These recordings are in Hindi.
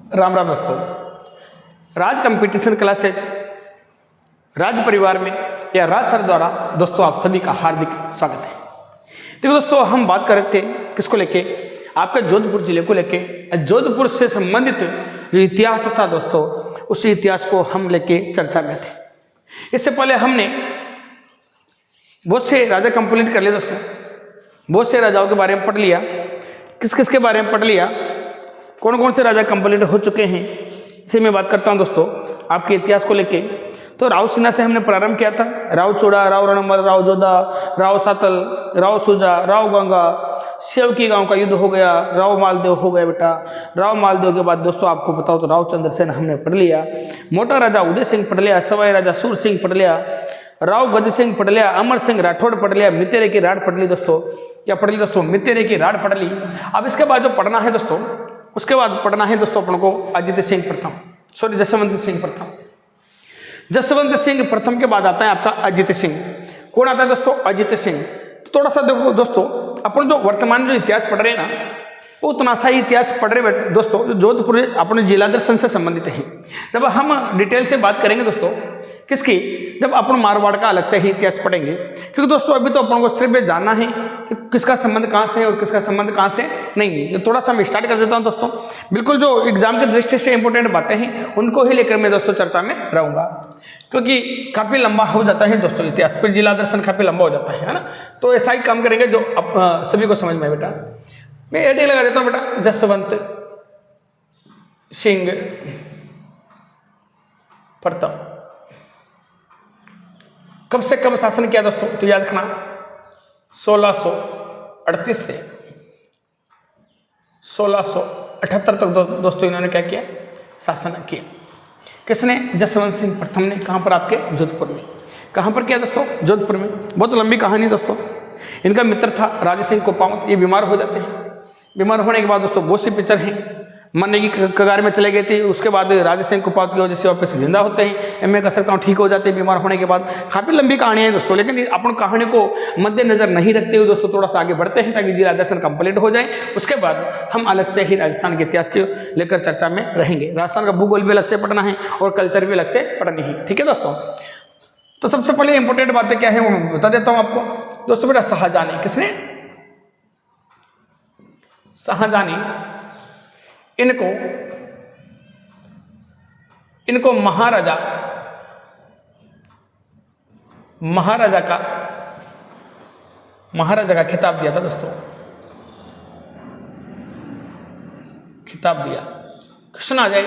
राम राम दोस्तों। राज कंपटीशन क्लासेज राज परिवार में या राज सर द्वारा दोस्तों आप सभी का हार्दिक स्वागत है। देखो दोस्तों, हम बात कर रहे थे किसको लेके, आपके जोधपुर जिले को लेके। जोधपुर से संबंधित जो इतिहास था दोस्तों, उस इतिहास को हम लेके चर्चा में थे। इससे पहले हमने बहुत से राजा कंप्लीट कर लिए दोस्तों, बहुत से राजाओं के बारे में पढ़ लिया, किस किस के बारे में पढ़ लिया, कौन कौन से राजा कंप्लीट हो चुके हैं, इसे मैं बात करता हूं दोस्तों आपके इतिहास को लेके। तो राव सेना से हमने प्रारंभ किया था। राव चोड़ा, राव रणमल, राव जोधा, राव सातल, राव सुजा, राव गंगा, सेवकी गांव का युद्ध हो गया, राव मालदेव हो गया बेटा। राव मालदेव के बाद दोस्तों आपको बताओ तो राव चंद्रसेन हमने पढ़ लिया, मोटा राजा उदय सिंह पढ़ लिया, सवाई राजा सूर सिंह पढ़ लिया, राव गज सिंह पढ़ लिया, अमर सिंह राठौड़ पढ़ लिया, मितेरे की राड पढ़ ली दोस्तों। क्या पढ़ ली दोस्तों? मितेरे की राड पढ़ ली। अब इसके बाद जो पढ़ना है दोस्तों, उसके बाद पढ़ना है दोस्तों अपन को अजित सिंह प्रथम, सॉरी जसवंत सिंह प्रथम। जसवंत सिंह प्रथम के बाद आता है आपका अजित सिंह। कौन आता है दोस्तों? अजित सिंह। तो थोड़ा सा देखो दोस्तों, अपन जो वर्तमान जो इतिहास पढ़ रहे हैं ना, वो उतना सा ही इतिहास पढ़ रहे दोस्तों जो जोधपुर अपने जिला दर्शन से संबंधित है। जब हम डिटेल से बात करेंगे दोस्तों किसकी, जब अपन मारवाड़ का अलग से ही इतिहास पढ़ेंगे, क्योंकि दोस्तों अभी तो अपन को सिर्फ ये जानना है कि किसका संबंध कहाँ से है और किसका संबंध कहाँ से नहीं है। तो थोड़ा सा मैं स्टार्ट कर देता हूँ दोस्तों। बिल्कुल जो एग्जाम की दृष्टि से इंपॉर्टेंट बातें हैं उनको ही लेकर मैं दोस्तों चर्चा में रहूँगा, क्योंकि काफ़ी लंबा हो जाता है दोस्तों इतिहास, फिर जिला दर्शन काफ़ी लंबा हो जाता है ना। तो ऐसा ही काम करेंगे जो सभी को समझ में। बेटा मैं एडी लगा देता हूँ बेटा, जसवंत सिंह प्रथम कब से कब शासन किया दोस्तों, तो याद रखना 1638 से 1678 तक दोस्तों इन्होंने क्या किया, शासन किया। किसने? जसवंत सिंह प्रथम ने। कहाँ पर? आपके जोधपुर में। कहाँ पर किया दोस्तों? जोधपुर में। बहुत लंबी कहानी दोस्तों। इनका मित्र था राजा सिंह कोपावत, ये बीमार हो जाते हैं। बीमार होने के बाद दोस्तों बहुत सी पिक्चर हैं, मरने की कगार में चले गए थे। उसके बाद राजा सिंह कोपावत की वजह से वापस जिंदा होते हैं, मैं कह सकता हूँ ठीक हो जाते हैं बीमार होने के बाद। काफ़ी लंबी कहानी है दोस्तों, लेकिन अपन कहानी को मद्देनजर नहीं रखते हुए दोस्तों थोड़ा सा आगे बढ़ते हैं ताकि जिला दर्शन कंप्लीट हो जाए। उसके बाद हम अलग से ही राजस्थान के इतिहास को लेकर चर्चा में रहेंगे। राजस्थान का भूगोल भी अलग से पढ़ना है और कल्चर भी अलग से पढ़नी है, ठीक है दोस्तों। तो सबसे पहले इंपॉर्टेंट बातें क्या है वो मैं बता देता हूँ आपको दोस्तों। बेटा शाहजहां ने, किसने? शाहजहां ने इनको महाराजा का खिताब दिया था दोस्तों, खिताब दिया। क्वेश्चन आ जाए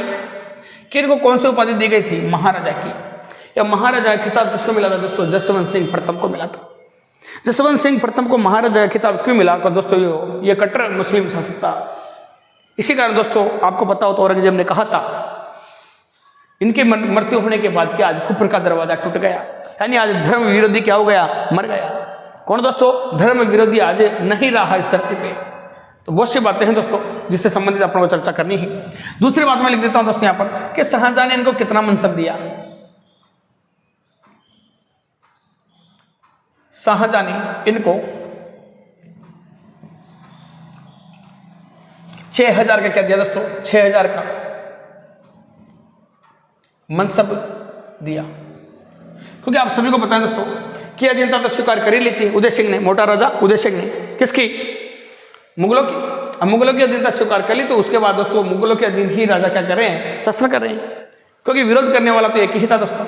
कि इनको कौन सी उपाधि दी गई थी, महाराजा की। या महाराजा का खिताब किसको मिला था दोस्तों? जसवंत सिंह प्रथम को मिला था। जसवंत सिंह प्रथम को महाराजा का खिताब क्यों मिला? दोस्तों ये कट्टर मुस्लिम शासक था। इसी कारण दोस्तों आपको पता हो तो औरंगजेब ने कहा था इनके मृत्यु होने के बाद कि आज कुफर का दरवाजा टूट गया, यानी आज धर्म विरोधी क्या हो गया, मर गया। कौन दोस्तों? धर्म विरोधी आज नहीं रहा इस धरती पे। तो बहुत सी बातें हैं दोस्तों जिससे संबंधित अपन को चर्चा करनी है। दूसरी बात मैं लिख देता हूं दोस्तों यहाँ पर कि शाहजहां ने इनको कितना मनसब दिया। शाहजहां ने इनको 6000 का क्या दिया दोस्तों? 6000 का मनसब दिया, क्योंकि आप सभी को पता है दोस्तों कि अधीनता तो स्वीकार कर ही ली थी उदय सिंह ने, मोटा राजा उदय सिंह ने। किसकी? मुगलों की। अब मुगलों की अधीनता स्वीकार कर ली तो उसके बाद दोस्तों मुगलों के अधीन ही राजा क्या कर रहे हैं, शासन कर रहे हैं, क्योंकि विरोध करने वाला तो एक ही था दोस्तों।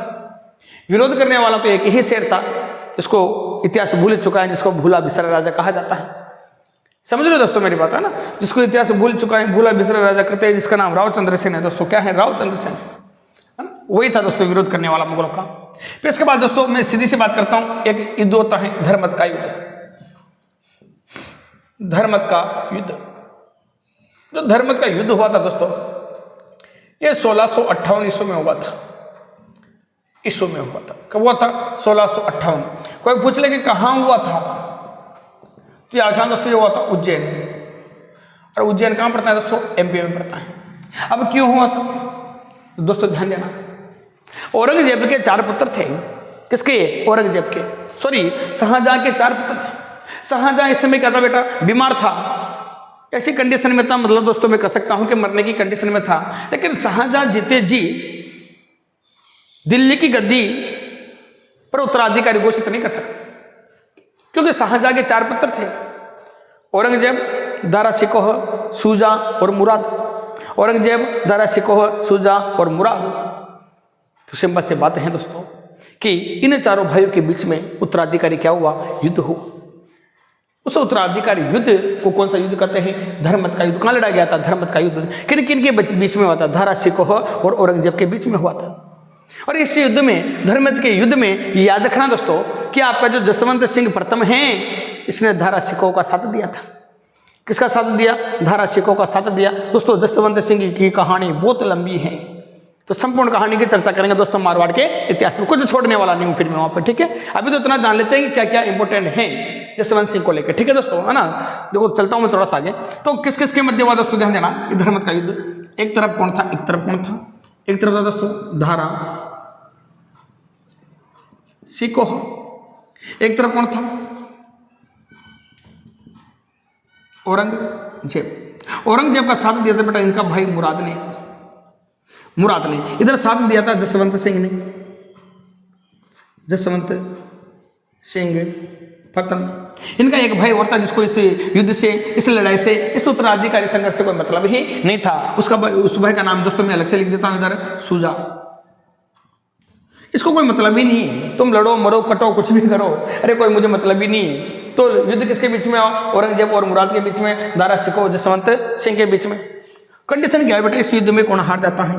विरोध करने वाला तो एक ही शेर था, इसको इतिहास भूल चुका है, जिसको भूला बिसरा राजा कहा जाता है। समझ रहे हो दोस्तों मेरी बात है ना, जिसको इतिहास भूल चुका है, भूला बिसरा राजा कहते हैं, जिसका नाम राव चंद्रसेन है दोस्तों। क्या है? राव चंद्रसेन, है ना, वही था दोस्तों विरोध करने वाला मुगलों का। फिर इसके बाद दोस्तों मैं सीधी सी बात करता हूं, एक युद्ध होता है धर्मत का युद्ध। धर्मत का युद्ध, जो धर्मत का युद्ध हुआ था दोस्तों, ये 1658 ईस्वी में हुआ था। ईस्वी में हुआ था। कब हुआ था? 1658। कोई पूछ ले कि कहाँ हुआ था, तो याद रखना दोस्तों ये हुआ था उज्जैन। और उज्जैन कहाँ पड़ता है दोस्तों? एमपी में पड़ता है। अब क्यों हुआ था तो दोस्तों ध्यान देना, औरंगजेब के 4 पुत्र थे। किसके? औरंगजेब के, सॉरी शाहजहां के 4 पुत्र थे। शाहजहां इस समय क्या था बेटा? बीमार था। ऐसी कंडीशन में था, मतलब दोस्तों मैं कह सकता हूं कि मरने की कंडीशन में था, लेकिन शाहजहां जीते जी दिल्ली की गद्दी पर उत्तराधिकारी घोषित नहीं कर सकते, क्योंकि शाहजहां के 4 पुत्र थे, औरंगजेब, दारा शिकोह, शुजा और मुराद। औरंगजेब, दारा शिकोह, शुजा और मुराद। तो सिंपल से बातें हैं दोस्तों कि इन चारों भाइयों के बीच में उत्तराधिकारी क्या हुआ, युद्ध हुआ। उस उत्तराधिकारी युद्ध को कौन सा युद्ध कहते हैं, धर्मत का युद्ध। कहां लड़ा गया था, धर्मत का युद्ध। किन किन के बीच में हुआ था, दारा शिकोह और औरंगजेब के बीच में हुआ था। और इस युद्ध में, धर्मत के युद्ध में याद रखना दोस्तों कि आपका जो जसवंत सिंह प्रथम है, इसने दारा शिकोह का साथ दिया था। किसका साथ दिया, दारा शिकोह का साथ दिया। दोस्तों जसवंत सिंह की कहानी बहुत लंबी है, तो संपूर्ण कहानी की चर्चा करेंगे दोस्तों मारवाड़ के इतिहास में, कुछ छोड़ने वाला नहीं हूं फिर मैं वहां पर, ठीक है। अभी तो इतना जान लेते हैं कि क्या क्या इंपॉर्टेंट है जसवंत सिंह को लेकर, ठीक है दोस्तों, है ना। देखो चलता हूं मैं थोड़ा सा आगे। तो किस किस के मध्य हुआ दोस्तों, ध्यान देना, धर्मत का युद्ध। एक तरफ कौन था, एक तरफ कौन था, एक तरफ था दोस्तों दारा शिकोह, एक तरफ कौन था, औरंगजेब। औरंगजेब का साथ दिया था बेटा इनका भाई मुराद ने। इधर साथ दिया था जसवंत सिंह ने, जसवंत सिंह प्रथम। इनका एक भाई और था जिसको इस युद्ध से, इस लड़ाई से, इस उत्तराधिकारी संघर्ष से कोई मतलब ही नहीं था। उस भाई का नाम दोस्तों मैं अलग से लिख देता हूं इधर, शुजा। इसको कोई मतलब ही नहीं है, तुम लड़ो मरो कटो कुछ भी करो, अरे कोई मुझे मतलब ही नहीं है। तो युद्ध किसके बीच में, औरंगजेब और मुराद के बीच में, दारा शिकोह जसवंत सिंह के बीच में। कंडीशन क्या है बेटा, इस युद्ध में कौन हार जाता है,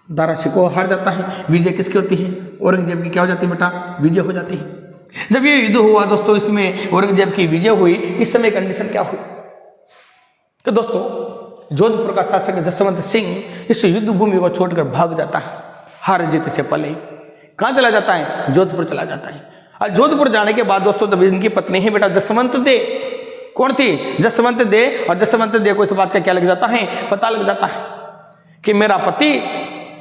दारा शिकोह हार जाता है। विजय किसकी होती है, औरंगजेब की क्या हो जाती है बेटा, विजय हो जाती है। जब ये युद्ध हुआ दोस्तों, इसमें औरंगजेब की विजय हुई, इस समय कंडीशन क्या हुई। तो दोस्तों जोधपुर का शासक जसवंत सिंह इस युद्ध भूमि को छोड़कर भाग जाता है, हार जीत से पहले। कहां चला जाता है, जोधपुर चला जाता है। और जोधपुर जाने के बाद दोस्तों जब इनकी पत्नी है बेटा जसवंत दे, कौन थी, जसवंत दे। और जसवंत दे को इस बात का क्या लग जाता है, पता लग जाता है कि मेरा पति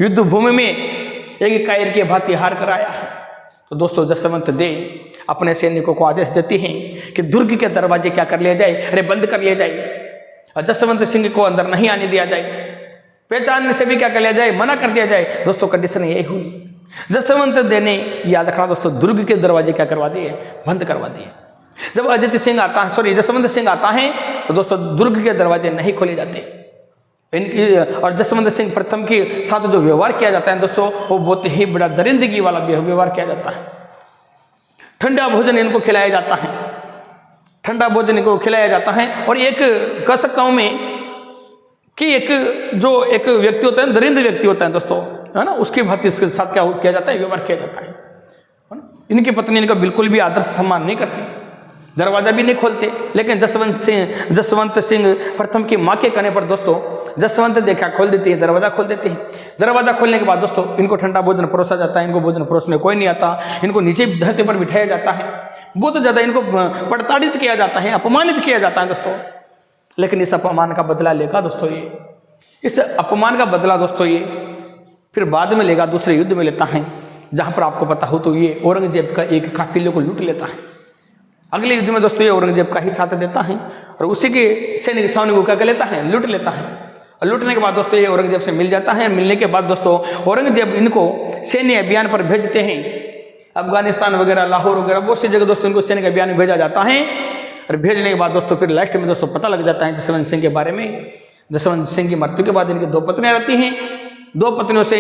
युद्ध भूमि में एक कायर की भांति हार कर आया है। तो दोस्तों जसवंत दे अपने सैनिकों को आदेश देती हैं कि दुर्ग के दरवाजे क्या कर लिया जाए, अरे बंद कर लिया जाए, और जसवंत सिंह को अंदर नहीं आने दिया जाए, पहचानने से भी क्या कर लिया जाए, मना कर दिया जाए। दोस्तों कंडीशन यही हुई। जसवंत दे ने, याद रखना दोस्तों, दुर्ग के दरवाजे क्या करवा दिए, बंद करवा दिए। जब अजित सिंह आता है, सॉरी जसवंत सिंह आता है, तो दोस्तों दुर्ग के दरवाजे नहीं खोले जाते इनकी। और जसवंत सिंह प्रथम के साथ जो व्यवहार किया जाता है दोस्तों, वो बहुत ही बड़ा दरिंदगी वाला व्यवहार किया जाता है। ठंडा भोजन इनको खिलाया जाता है, ठंडा भोजन इनको खिलाया जाता है। और एक कह सकता हूं मैं कि एक व्यक्ति होता है, दरिंद व्यक्ति होता है दोस्तों, है ना, उसकी भांति इसके साथ क्या किया जाता है, व्यवहार किया जाता है। इनकी पत्नी इनका बिल्कुल भी आदर सम्मान नहीं करती, दरवाजा भी नहीं खोलते। लेकिन जसवंत सिंह प्रथम की मां के कहने पर दोस्तों जसवंत देखा खोल देती है, दरवाजा खोल देती है। दरवाजा खोलने के बाद दोस्तों इनको ठंडा भोजन परोसा जाता है। इनको भोजन परोसने कोई नहीं आता, इनको नीचे धरती पर बिठाया जाता है, बहुत ज्यादा इनको प्रताड़ित किया जाता है, अपमानित किया जाता है दोस्तों। लेकिन इस अपमान का बदला लेगा दोस्तों ये, इस अपमान का बदला दोस्तों ये फिर बाद में लेगा, दूसरे युद्ध में लेता है, जहां पर आपको पता हो तो ये औरंगजेब का एक काफिले को लूट लेता है। अगले युद्ध में दोस्तों ये औरंगजेब का ही साथ देता है और उसी के सैनिक छावनी को क्या कर लेता है, लूट लेता है। और लूटने के बाद दोस्तों ये औरंगजेब से मिल जाता है। मिलने के बाद दोस्तों औरंगजेब इनको सैन्य अभियान पर भेजते हैं, अफगानिस्तान वगैरह, लाहौर वगैरह बहुत सी जगह दोस्तों इनको सैनिक अभियान में भेजा जाता है। और भेजने के बाद दोस्तों फिर लास्ट में दोस्तों पता लग जाता है जसवंत सिंह के बारे में। जसवंत सिंह की मृत्यु के बाद इनकी 2 पत्नियां रहती हैं, 2 पत्नियों से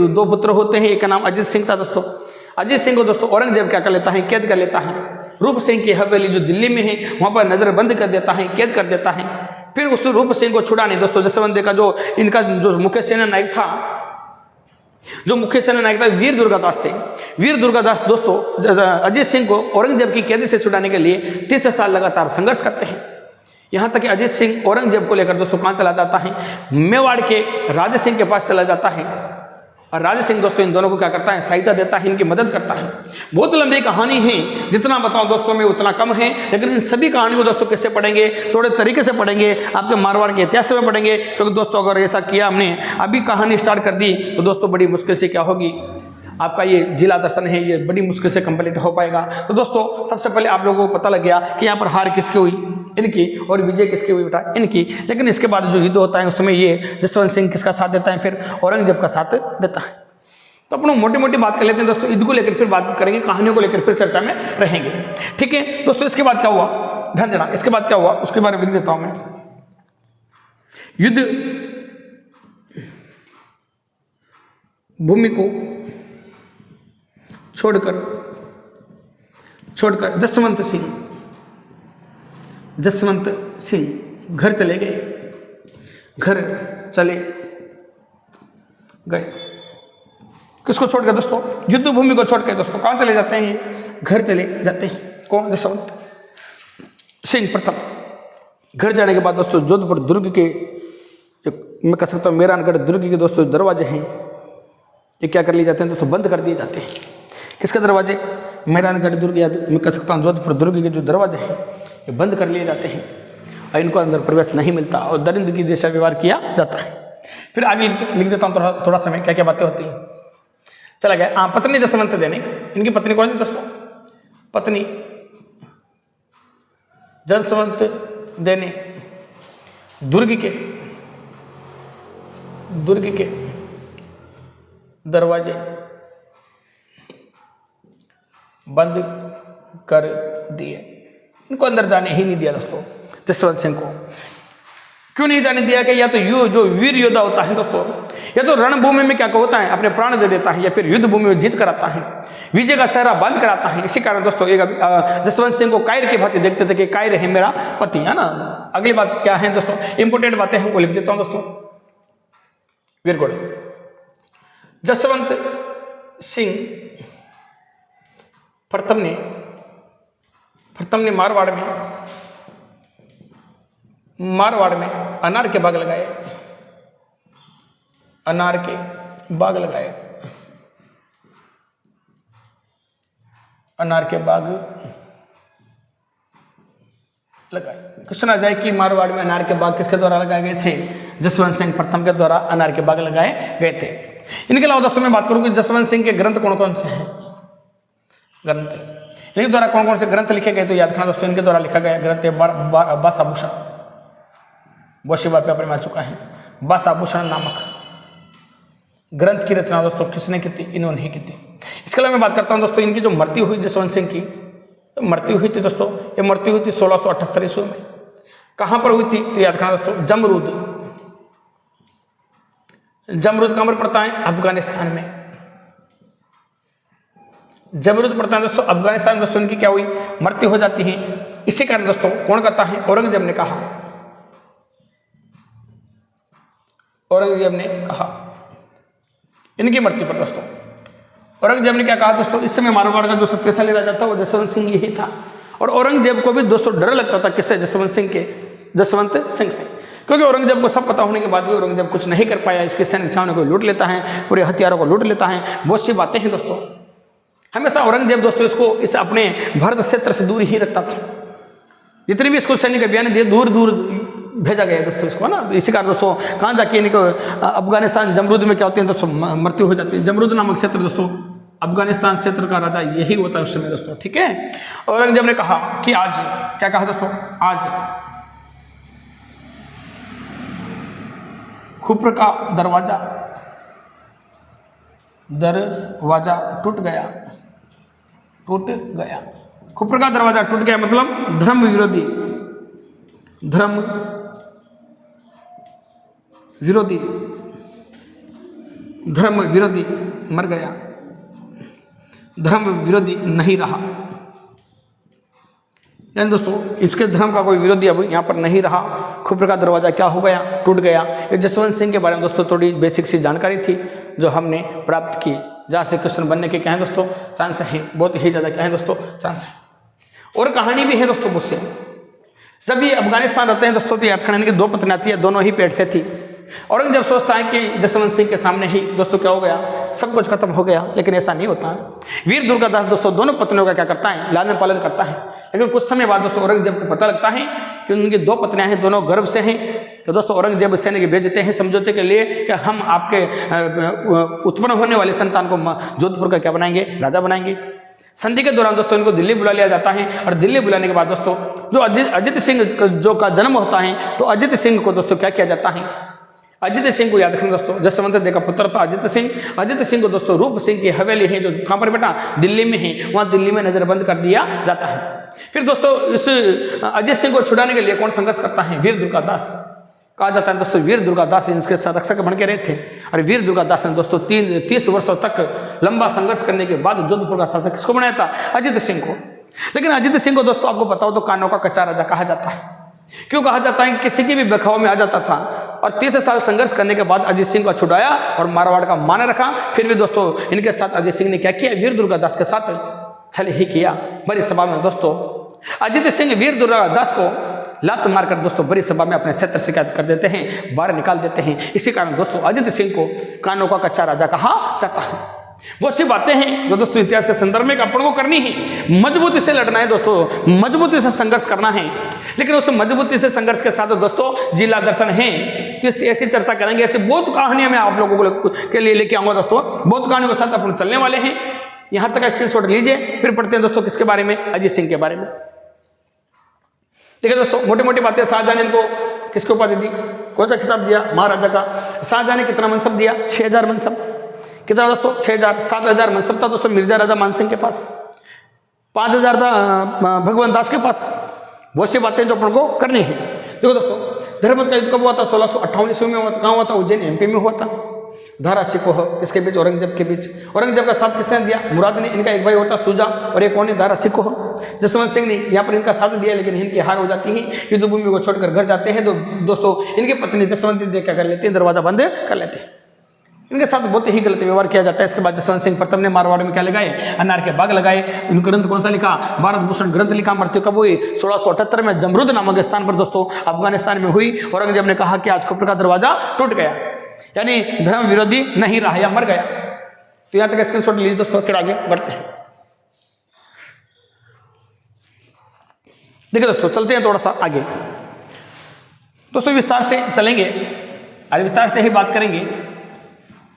2 पुत्र होते हैं। एक का नाम अजीत सिंह था दोस्तों। अजीत सिंह को दोस्तों औरंगजेब क्या कर लेता है, कैद कर लेता है। रूप सिंह की हवेली जो दिल्ली में है वहां पर नजरबंद कर देता है, कैद कर देता है। फिर उस रूप सिंह को छुड़ाने दोस्तों जसवंत का जो इनका जो मुख्य सेना नायक था, वीर दुर्गादास थे। वीर दुर्गादास दोस्तों अजीत सिंह को औरंगजेब की कैदी से छुड़ाने के लिए 30 साल लगातार संघर्ष करते हैं। यहां तक कि अजीत सिंह औरंगजेब को लेकर दोस्तों कहां चला जाता है, मेवाड़ के राजा सिंह के पास चला जाता है। और राजा सिंह दोस्तों इन दोनों को क्या करता है, सहायता देता है, इनकी मदद करता है। बहुत लंबी कहानी है, जितना बताऊं दोस्तों में उतना कम है। लेकिन इन सभी कहानी को दोस्तों किससे पढ़ेंगे, थोड़े तरीके से पढ़ेंगे, आपके मारवाड़ के इतिहास में पढ़ेंगे। क्योंकि दोस्तों अगर ऐसा किया हमने, अभी कहानी स्टार्ट कर दी तो दोस्तों बड़ी मुश्किल से क्या होगी, आपका ये जिला दर्शन है ये बड़ी मुश्किल से कंप्लीट हो पाएगा। तो दोस्तों सबसे पहले आप लोगों को पता लग गया कि यहाँ पर हार किसकी हुई, इनकी और विजय किसकी हुई बेटा, इनकी। लेकिन इसके बाद जो युद्ध होता है उसमें ये जसवंत सिंह किसका साथ देता है, फिर औरंगजेब का साथ देता है। तो अपन मोटी मोटी बात कर लेते हैं दोस्तों, युद्ध को लेकर फिर बात करेंगे, कहानियों को लेकर फिर चर्चा में रहेंगे, ठीक है दोस्तों। इसके बाद क्या हुआ, ध्यान देना, इसके बाद क्या हुआ उसके बारे में लिख देता हूं मैं। युद्ध भूमि को छोड़कर जसवंत सिंह घर चले गए। किसको छोड़कर दोस्तों, युद्ध भूमि को छोड़कर दोस्तों कहां चले जाते हैं, ये घर चले जाते हैं। कौन, जसवंत सिंह प्रथम। घर जाने के बाद दोस्तों जोधपुर दुर्ग के, मैं कह सकता हूँ मेहरानगढ़ दुर्ग के दोस्तों दरवाजे हैं, ये क्या कर लिए जाते हैं दोस्तों, बंद कर दिए जाते हैं। किसके दरवाजे, मेहरानगढ़ दुर्ग या मैं कह सकता हूँ जोधपुर दुर्ग के जो दरवाजे हैं ये बंद कर लिए जाते हैं और इनको अंदर प्रवेश नहीं मिलता और दरिंदगी जैसा व्यवहार किया जाता है। फिर आगे लिख देता हूँ थोड़ा समय क्या क्या बातें होती हैं। चला गया, पत्नी जसवंत देने, इनकी पत्नी कौन थी दोस्तों, पत्नी जसवंत देने दुर्ग के दरवाजे बंद कर दिए, इनको अंदर जाने ही नहीं दिया दोस्तों। जसवंत सिंह को क्यों नहीं जाने दिया कि या तो जो वीर योद्धा होता है दोस्तों, या तो रणभूमि में क्या होता है अपने प्राण दे देता है, या फिर युद्ध भूमि में जीत कराता है, विजय का सहरा बांध कराता है। इसी कारण दोस्तों जसवंत सिंह को कायर की भांति देखते थे कि कायर है मेरा पति, है ना। अगली बात क्या है दोस्तों, इंपोर्टेंट बातें हैं वो लिख देता हूं दोस्तों। वीरगढ़ जसवंत सिंह प्रथम ने मारवाड़ में अनार के बाग लगाए, क्वेश्चन आ जाए कि मारवाड़ में अनार के बाग किसके द्वारा लगाए गए थे, जसवंत सिंह प्रथम के द्वारा अनार के बाग लगाए गए थे। इनके अलावा दोस्तों मैं बात करूं कि जसवंत सिंह के ग्रंथ कौन कौन से हैं, ग्रंथ इनके द्वारा कौन कौन से ग्रंथ लिखे गए तो याद रखना दोस्तों, इनके द्वारा लिखा गया ग्रंथ है बासाभूषण, बहुत सी बार पेपर में आ चुका है। बासाभूषण नामक ग्रंथ की रचना दोस्तों किसने की थी, इन्होंने ही की थी। इसके अलावा मैं बात करता हूं दोस्तों इनकी जो मृत्यु हुई जसवंत सिंह की, मृत्यु हुई थी दोस्तों, ये मृत्यु हुई थी 1678 ईस्वी में। कहां पर हुई थी तो याद रखना दोस्तों, जमरूद कहां पर पड़ता है, अफगानिस्तान में। जमरूद पड़ता है दोस्तों अफगानिस्तान में। दोस्तों इनकी क्या हुई, मृत्यु हो जाती है। इसी कारण दोस्तों कौन कहता है, औरंगजेब ने कहा इनकी मृत्यु पर दोस्तों औरंगजेब ने क्या कहा दोस्तों, इस समय मारवाड़ का जो शक्तिशाली राजा था वो जसवंत सिंह ही था। और औरंगजेब को भी दोस्तों डर लगता था किससे, जसवंत सिंह से, क्योंकि औरंगजेब को सब पता होने के बाद भी औरंगजेब कुछ नहीं कर पाया। इसके सैन्य छावनी को लूट लेता है, पूरे हथियारों को लूट लेता है, बहुत सी बातें हैं दोस्तों। हमेशा औरंगजेब दोस्तों इसको इस अपने भारत क्षेत्र से दूर ही रखता था। जितने भी इसको सैनिक अभियान दिए दूर भेजा गया दोस्तों इसको, है ना। इसी कारण दोस्तों कहाँ जाके इनको अफगानिस्तान जमरूद में क्या होती है दोस्तों, मृत्यु हो जाती है। जमरूद नामक क्षेत्र दोस्तों अफगानिस्तान क्षेत्र का राजा यही होता है उस समय दोस्तों, ठीक है। औरंगजेब ने कहा कि आज क्या कहा दोस्तों, आज खुप्र का दरवाजा टूट गया। खुप्र का दरवाजा टूट गया मतलब धर्म विरोधी मर गया, धर्म विरोधी नहीं रहा। यानी दोस्तों इसके धर्म का कोई विरोधी अब यहाँ पर नहीं रहा। खुप्र का दरवाजा क्या हो गया, टूट गया। ये जसवंत सिंह के बारे में दोस्तों थोड़ी बेसिक सी जानकारी थी जो हमने प्राप्त की, जहाँ से क्वेश्चन बनने के क्या है दोस्तों चांस हैं, बहुत ही ज़्यादा क्या है दोस्तों चांस है। और कहानी भी है दोस्तों मुझसे। जब ये अफगानिस्तान रहते हैं दोस्तों तो याद करने की दो पत्नियां थी, दोनों ही पेट से थी। औरंगजेब सोचता है कि जसवंत सिंह के सामने ही दोस्तों क्या हो गया, सब कुछ खत्म हो गया, लेकिन ऐसा नहीं होता है। वीर दुर्गादास दोस्तों दोनों पत्नियों का क्या करता है, लालन पालन करता है। लेकिन कुछ समय बाद दोस्तों औरंगजेब को पता लगता है कि उनकी दो पत्नियां हैं, दोनों गर्भ से हैं। तो दोस्तों औरंगजेब सैनिक भेजते हैं समझौते के लिए कि हम आपके उत्पन्न होने वाली संतान को जोधपुर का क्या बनाएंगे, राजा बनाएंगे। संधि के दौरान दोस्तों इनको दिल्ली बुला लिया जाता है और दिल्ली बुलाने के बाद दोस्तों जो अजित सिंह जो का जन्म होता है तो अजित सिंह को दोस्तों क्या किया जाता है, अजित सिंह को याद रखना दोस्तों, जसवंत देव का पुत्र था अजित सिंह को दोस्तों रूप सिंह की हवेली है जो कहाँ पर बेटा दिल्ली में है, वहाँ दिल्ली में नजरबंद कर दिया जाता है। फिर दोस्तों इस अजित सिंह को छुड़ाने के लिए कौन संघर्ष करता है, वीर दुर्गादास कहा जाता है दोस्तों, वीर दुर्गादास इनके संरक्षक बन के रहे थे। और वीर दुर्गादास ने दोस्तों 30 वर्षों तक लंबा संघर्ष करने के बाद जोधपुर का शासक किसको बनाया था, अजित सिंह को। लेकिन अजित सिंह को दोस्तों आपको पता हो तो कानों का कच्चा राजा कहा जाता है। क्यों कहा जाता है, किसी की भी बखाव में आ जाता था और 30 साल संघर्ष करने के बाद अजित सिंह को छुड़ाया और मारवाड़ का मान रखा। फिर भी दोस्तों इनके साथ अजित सिंह ने क्या किया, वीर दुर्गादास के साथ छल ही किया। बड़ी सभा में दोस्तों अजित सिंह वीर दुर्गादास को लात मारकर दोस्तों बड़ी सभा में अपने क्षेत्र से कैद कर देते हैं, बाहर निकाल देते हैं। इसी कारण दोस्तों अजित सिंह को कानों का कच्चा राजा कहा जाता है। बहुत सी बातें हैं जो दोस्तों इतिहास के संदर्भ में अपन को करनी है, मजबूती से लड़ना है दोस्तों, मजबूती से संघर्ष करना है। लेकिन उस मजबूती से संघर्ष के साथ दोस्तों जिला दर्शन है, ऐसी चर्चा करेंगे, ऐसी बहुत कहानियां मैं आप लोगों के लिए लेके आऊंगा दोस्तों, बहुत कहानियों के साथ अपन चलने वाले हैं। यहां तक स्क्रीनशॉट लीजिए, फिर पढ़ते हैं दोस्तों किसके बारे में, अजित सिंह के बारे में। देखिए दोस्तों मोटी मोटी बातें, शाहजहां ने इनको किसकी उपाधि दी, कौन सा खिताब दिया, महाराजा का। शाहजहां ने कितना मनसब दिया, 6000 मनसब। कितना दोस्तों 6000, 7000 मनसब था दोस्तों मिर्जा राजा मानसिंह के पास, 5000 था भगवंत दास के पास। बहुत सी बातें जो अपन को करनी है। देखो दोस्तों धर्मपद का युद्ध कब हुआ था, 1658 ईस्वी में हुआ था। कहाँ हुआ था, उज्जैन एमपी में हुआ था। धारा सिकोह किसके बीच, औरंगजेब के बीच। औरंगजेब का साथ किसने दिया, मुराद ने। इनका एक भाई होता सुजा और एक कौन है, धारा सिकोह। जसवंत सिंह ने यहाँ पर इनका साथ दिया, लेकिन इनकी हार हो जाती है, युद्ध भूमि को छोड़कर घर जाते हैं। तो दोस्तों इनकी पत्नी जसवंती देव क्या कर लेती है, दरवाजा बंद कर लेते हैं। इनके साथ बहुत ही गलत व्यवहार किया जाता है। इसके बाद जसवंत सिंह प्रथम ने मारवाड़ में क्या लगाए, अनार के बाग लगाए। इन ग्रंथ कौन सा लिखा, भारत भूषण ग्रंथ लिखा। मृत्यु कब हुई, 1678 में जमरुद नामक स्थान पर दोस्तों अफगानिस्तान में हुई। औरंगजेब ने कहा कि आज खोपड़ का दरवाजा टूट गया, यानी धर्म विरोधी नहीं रहा या मर गया। तो यहां तक स्क्रीनशॉट लीजिए दोस्तों, फिर आगे बढ़ते हैं। देखिए दोस्तों चलते हैं थोड़ा सा आगे दोस्तों, विस्तार से चलेंगे और विस्तार से ही बात करेंगे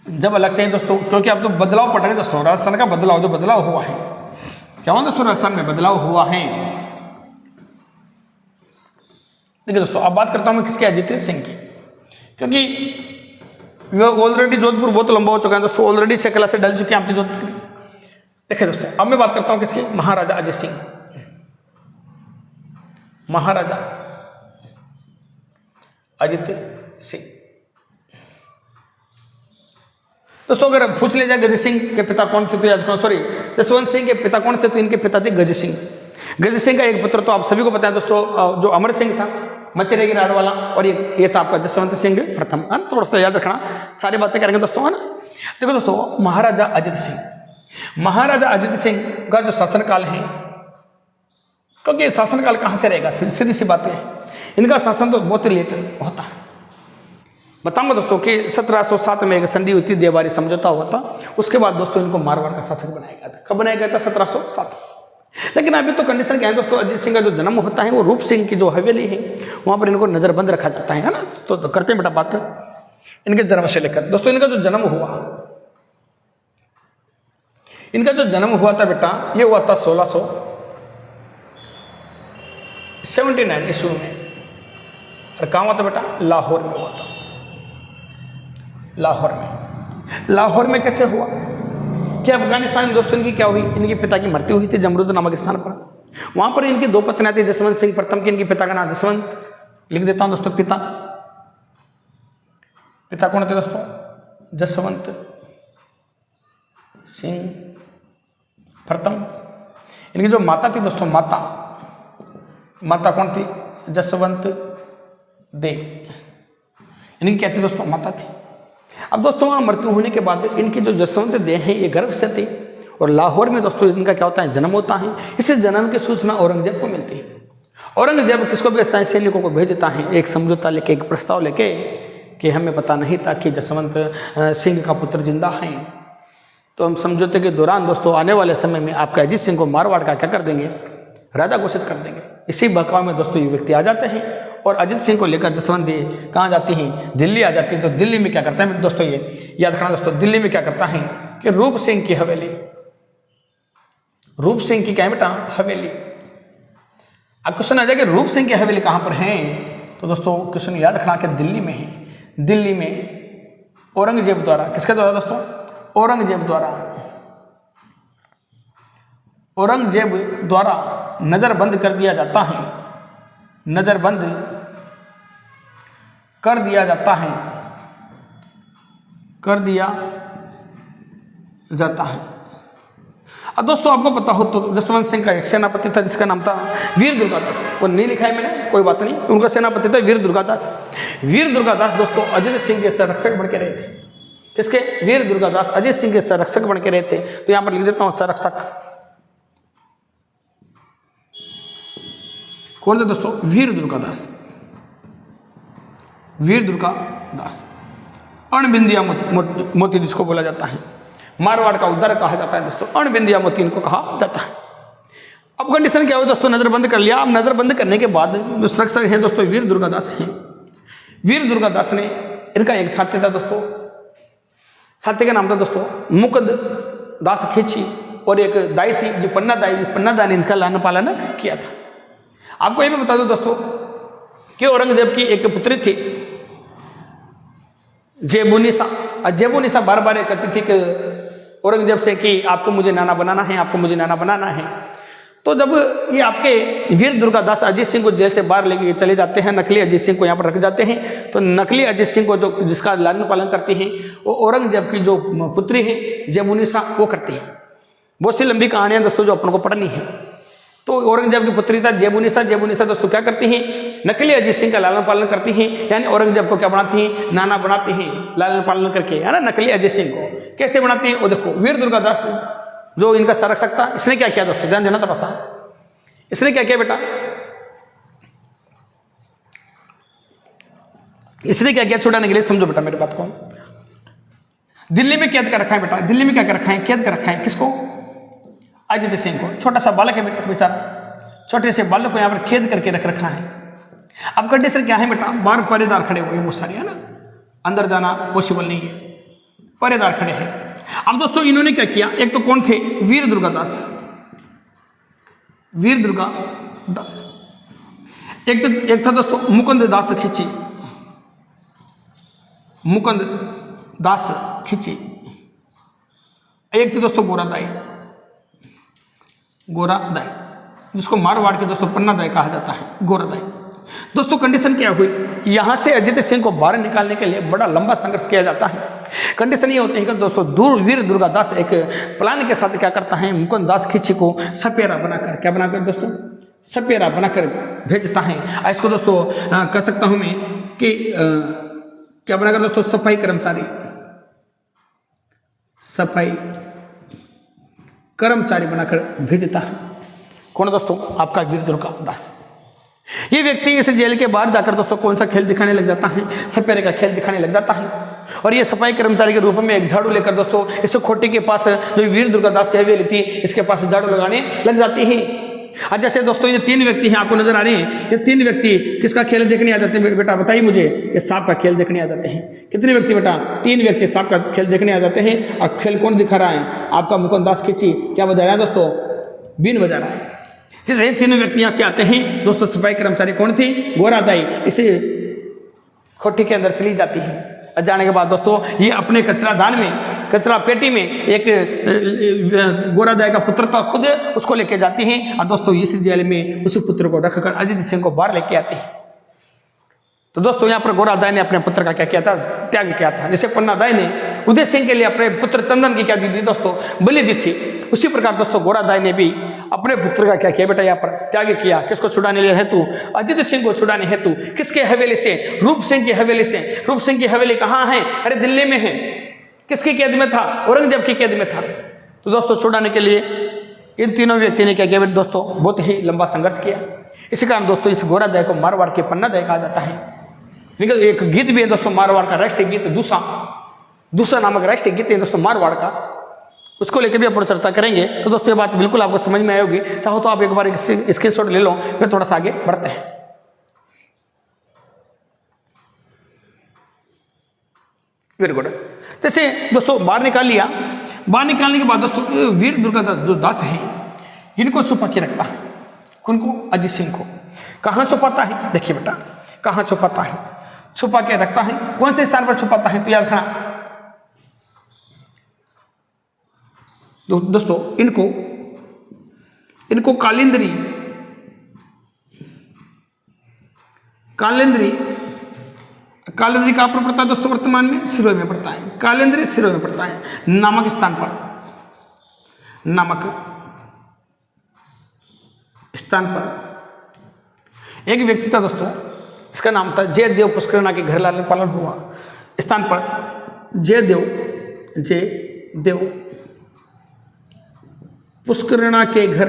जब अलग से ही दोस्तों, क्योंकि अब तो बदलाव पड़ रहे हैं दोस्तों। राजस्थान का बदलाव, जो बदलाव हुआ है, क्या हुआ दोस्तों, राजस्थान में बदलाव हुआ है। देखिए दोस्तों अब बात करता हूं मैं किसके, अजित सिंह की, क्योंकि ऑलरेडी जोधपुर बहुत लंबा हो चुका है दोस्तों, ऑलरेडी 6 क्लासें डल चुके हैं आपके जोधपुर। देखिए दोस्तों अब मैं बात करता हूं किसकी, महाराजा अजित सिंह। महाराजा अजित सिंह दोस्तों, अगर पूछ लिया जाए गज सिंह के पिता कौन थे, तो सॉरी जसवंत सिंह के पिता कौन थे, तो इनके पिता थे गज सिंह। गज सिंह का एक पुत्र तो आप सभी को पता है दोस्तों, जो अमर सिंह था मचेरे की राड वाला, और ये था आपका जसवंत सिंह प्रथम, है ना। थोड़ा सा याद रखना, सारी बातें करेंगे दोस्तों, है ना। देखो दोस्तों महाराजा अजित सिंह, महाराजा अजित सिंह का जो शासनकाल है, क्योंकि शासनकाल कहाँ से रहेगा, सीधी सी बात है, इनका शासन तो बहुत लेट होता है। बताऊंगा दोस्तों कि 1707 में एक संधि हुई थी, देवारी समझौता हुआ था। उसके बाद दोस्तों इनको मारवाड़ का शासक बनाया गया था। कब बनाया गया था, 1707। लेकिन अभी तो कंडीशन क्या है दोस्तों, अजित सिंह का जो जन्म होता है वो रूप सिंह की जो हवेली है वहां पर इनको नजरबंद रखा जाता है ना। तो करते हैं बेटा बात इनके जन्म से लेकर। दोस्तों इनका जो जन्म हुआ, इनका जो जन्म हुआ था बेटा, ये हुआ था 1679 ईस्वी में। और कहाँ हुआ था बेटा, लाहौर में हुआ था। लाहौर में, लाहौर में कैसे हुआ कि अफगानिस्तान में दोस्तों इनकी क्या हुई, इनके पिता की मृत्यु हुई थी जमरुद नामक स्थान पर। वहां पर इनकी 2 पत्नियां थी, जसवंत सिंह प्रथम की, इनके पिता का नाम जसवंत, लिख देता हूं दोस्तों पिता। पिता कौन थे दोस्तों, जसवंत सिंह प्रथम। इनकी जो माता थी दोस्तों, माता कौन थी, जसवंत दे। इनकी क्या थी दोस्तों, माता थी। अब दोस्तों वहाँ मृत्यु होने के बाद इनकी जो जसवंत देह है ये गर्भ से थी, और लाहौर में दोस्तों इनका क्या होता है, जन्म होता है। इसी जन्म की सूचना औरंगजेब को मिलती है। औरंगजेब किसको भेजता है, सैनिकों को भेज देता है, एक समझौता लेके, एक प्रस्ताव लेके, कि हमें पता नहीं था कि जसवंत सिंह का पुत्र जिंदा है, तो हम समझौते के दौरान दोस्तों आने वाले समय में आपका अजित सिंह को मारवाड़ का क्या कर देंगे, राजा घोषित कर देंगे। इसी बहकाव में दोस्तों ये व्यक्ति आ जाते हैं और अजित सिंह को लेकर जसवंत देव कहाँ जाती हैं, दिल्ली आ जाती है। तो दिल्ली में क्या करता है दोस्तों, ये याद रखना दोस्तों, दिल्ली में क्या करता है कि रूप सिंह की हवेली, रूप सिंह की क्या है बेटा, हवेली। अब क्वेश्चन आ जाएगा रूप सिंह की हवेली कहाँ पर है, तो दोस्तों क्वेश्चन याद रखना कि दिल्ली में है। दिल्ली में औरंगजेब द्वारा, किसके द्वारा दोस्तों, औरंगजेब द्वारा, औरंगजेब द्वारा नजरबंद कर दिया जाता है, नजरबंद कर दिया जाता है, कर दिया जाता है। अब दोस्तों आपको पता हो तो जसवंत सिंह का एक सेनापति था जिसका नाम था वीर दुर्गादास। वो नहीं लिखा है मैंने, कोई बात नहीं, उनका सेनापति था वीर दुर्गादास। वीर दुर्गादास दोस्तों अजय सिंह के संरक्षक बन के रहे थे। किसके, वीर दुर्गादास अजय सिंह के संरक्षक बन के रहे थे। तो यहां पर लिख देता हूं संरक्षक। कौन थे दोस्तों, वीर दुर्गादास, वीर दुर्गादास। अणबिंदिया मोती जिसको बोला जाता है, मारवाड़ का उद्धार कहा जाता है दोस्तों, अणबिंदिया मोती इनको कहा जाता है। अब कंडीशन क्या हुई दोस्तों, नजरबंद कर लिया। अब नजरबंद करने के बाद जो संरक्षक हैं दोस्तों वीर दुर्गादास हैं। वीर दुर्गादास ने, इनका एक साथी था दोस्तों, साथी का नाम था दोस्तों मुकुंद दास खींची, और एक दाई थी जो पन्ना दाई ने इनका लालन पालन किया था। आपको ये भी बता दो दोस्तों कि औरंगजेब की एक पुत्री थी जेबुनिसा। जेबुनिसा बार बार कहती थी कि औरंगजेब से कि आपको मुझे नाना बनाना है, आपको मुझे नाना बनाना है। तो जब ये आपके वीर दुर्गादास अजीत सिंह को जेल से बाहर लेके चले जाते हैं, नकली अजीत सिंह को यहाँ पर रख जाते हैं, तो नकली अजीत सिंह को जो जिसका लालन पालन करती हैं वो औरंगजेब की जो पुत्री है जेबुनिसा वो करती है। बहुत सी लंबी कहानियां दोस्तों जो अपन को पढ़नी है। तो औरंगजेब की पुत्री था जेबुनिसा। जेबुनिसा दोस्तों क्या करती हैं, नकली अजीत सिंह का लालन पालन करती हैं, यानी औरंगजेब को क्या बनाती हैं, नाना बनाती हैं लालन पालन करके, है ना, नकली अजीत सिंह को। कैसे बनाती हैं वो देखो, वीर दुर्गादास जो इनका संरक्षक था, इसने क्या किया दोस्तों, ध्यान देना थोड़ा सा। इसने क्या किया बेटा, इसने क्या किया छुड़ाने के लिए, समझो बेटा मेरी बात को। दिल्ली में कैद कर रखा है बेटा, दिल्ली में क्या कर रखा है, कैद कर रखा है किसको, अजित सिंह को। छोटा सा बालक है बेचारा, छोटे से बालक को यहाँ पर कैद करके रख रखा है। अब कंडीशन क्या है बेटा, बाहर पहरेदार खड़े हुए बहुत सारे, है ना, अंदर जाना पॉसिबल नहीं है, पहरेदार खड़े हैं। अब दोस्तों इन्होंने क्या किया, एक तो कौन थे, वीर दुर्गादास, वीर दुर्गादास। एक था दोस्तों मुकुंद दास खींची, मुकुंद दास खींची। एक थे दोस्तों गोरादाई, गोरादाई जिसको मारवाड़ के दोस्तों पन्ना दाई कहा जाता है, गोरादाई। दोस्तों कंडीशन क्या हुई, यहां से अजित सिंह को बाहर निकालने के लिए बड़ा लंबा संघर्ष किया जाता है। कंडीशन ये होती है कि दोस्तों वीर दुर्गादास एक प्लान के साथ क्या करता है, मुकुंद दास खींची को सपेरा बनाकर, क्या बनाकर दोस्तों, सपेरा बनाकर भेजता है। इसको दोस्तों कह सकता हूं मैं कि क्या बनाकर दोस्तों, सफाई कर्मचारी, सफाई कर्मचारी बनाकर भेजता है। कौन दोस्तों, आपका वीर दुर्गादास। ये व्यक्ति इस जेल के बाहर जाकर दोस्तों कौन सा खेल दिखाने लग जाता है, सपेरे का खेल दिखाने लग जाता है। और ये सफाई कर्मचारी के रूप में एक झाड़ू लेकर दोस्तों इस खोटी के पास जो वीर दुर्गादास की हवेली थी इसके पास झाड़ू लगाने लग जाती है। और जैसे दोस्तों ये तीन व्यक्ति हैं आपको नजर आ रहे हैं, ये तीन व्यक्ति किसका खेल देखने आ जाते हैं बेटा, बताइए मुझे, ये सांप का खेल देखने आ जाते हैं। कितने व्यक्ति बेटा, तीन व्यक्ति सांप का खेल देखने आ जाते हैं। और खेल कौन दिखा रहा है, आपका मुकुंद दास खींची क्या बजा रहा है दोस्तों, बीन बजा रहा है। जिससे तीनों व्यक्ति यहाँ से आते हैं दोस्तों, सफाई कर्मचारी कौन थी, गोरादाई, इसे खोटी के अंदर चली जाती है। और जाने के बाद दोस्तों ये अपने कचरादान में, कचरा पेटी में एक गोरादाई का पुत्र था खुद, उसको लेके जाती हैं। और दोस्तों इस जेल में उस पुत्र को रखकर अजित सिंह को बाहर लेके आते हैं। तो दोस्तों यहाँ पर गोरादाई ने अपने पुत्र का क्या किया था, त्याग किया था। जैसे पन्नादाई ने उदय सिंह के लिए अपने पुत्र चंदन की क्या दी थी दोस्तों, बलि दी थी, उसी प्रकार दोस्तों गोरादाई ने भी अपने पुत्र का क्या किया बेटा, यहाँ पर त्याग किया। किसको छुड़ाने लिए हेतु, अजित सिंह को छुड़ाने हेतु। किसके हवेली से, रूप सिंह की हवेली से। रूप सिंह की हवेली कहाँ है, अरे दिल्ली में है। किसकी कैद में था, औरंगजेब की कैद में था। तो दोस्तों छुड़ाने के लिए इन तीनों व्यक्ति ने क्या किया दोस्तों, बहुत ही लंबा संघर्ष किया। इसी कारण दोस्तों इस गोरादाई को मारवाड़ के पन्नादाई कहा जाता है। एक गीत भी है दोस्तों मारवाड़ का, राष्ट्रीय गीत दूसरा नामक राष्ट्रीय गीत है दोस्तों मारवाड़ का, उसको लेकर भी अपन चर्चा करेंगे। तो दोस्तों ये बात बिल्कुल आपको समझ में आएगी। चाहो तो आप एक बार स्क्रीनशॉट ले लो, फिर थोड़ा सा आगे बढ़ते हैं। Very good. जैसे दोस्तों बाहर निकाल लिया, बाहर निकालने के बाद दोस्तों वीर दुर्गादास जो दास हैं, इनको छुपा के रखता है। उनको अजीत सिंह को कहाँ छुपाता है? देखिए बेटा, कहाँ छुपाता है? छुपा के रखता है। कौन से स्थान पर छुपाता है? तो याद रखना दोस्तों, इनको कालिंद्री कहाँ पर पड़ता है दोस्तों? वर्तमान में सिरोही में पड़ता है। कालिंद्री सिरोही में पड़ता है, नामक स्थान पर, नामक स्थान पर एक व्यक्ति था दोस्तों, इसका नाम था जयदेव पुष्करणा के घर लालन पालन हुआ स्थान पर। जयदेव पुष्करणा के घर